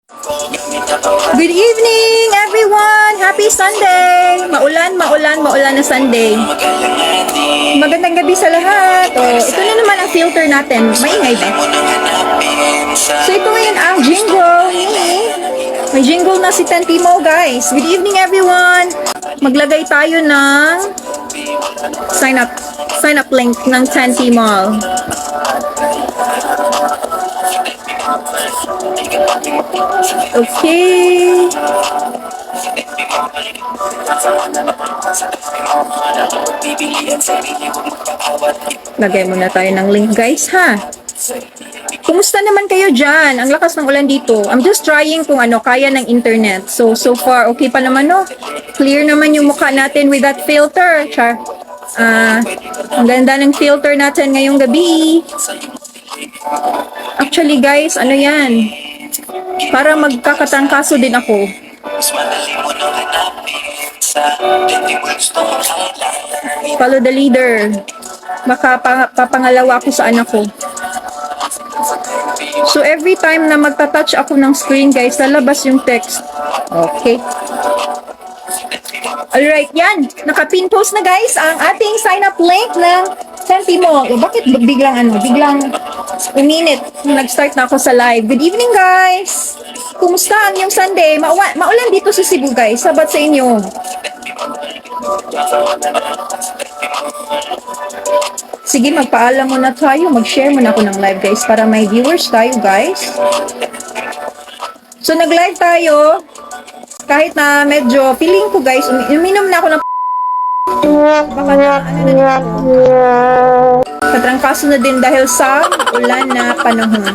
Good evening, everyone! Happy Sunday! Maulan na Sunday. Magandang gabi sa lahat. Ito na naman ang filter natin. Maingay ba? So, ito ngayon ang jingle. May jingle na si Tantimo, guys. Good evening, everyone! Maglagay tayo ng sign up link ng Tantimo. Okay. Lagay muna tayo ng link, guys, ha? Kumusta naman kayo dyan? Ang lakas ng ulan dito. I'm just trying kung kaya ng internet. So far, okay pa naman, no? Clear naman yung mukha natin with that filter. Char. Ang ganda ng filter natin ngayong gabi. Actually, guys, yan? Para magkakatangkaso din ako. Follow the leader. Papangalawa ako sa anak ko. So, every time na magta-touch ako ng screen, guys, lalabas yung text. Okay. Alright, yan. Naka-pin post na, guys, ang ating sign-up link ng Tantimo. Bakit biglang uminit? Nag-start na ako sa live. Good evening, guys. Kumusta ang iyong Sunday? Maulan dito sa Cebu, guys. Sabat sa inyo. Sige, magpaalam muna tayo. Mag-share muna ako ng live, guys, para may viewers tayo, guys. So, nag-live tayo. Kahit na medyo, feeling ko, guys, uminom na ako ng baka na, katrangkaso na din dahil sa ulan na panahon.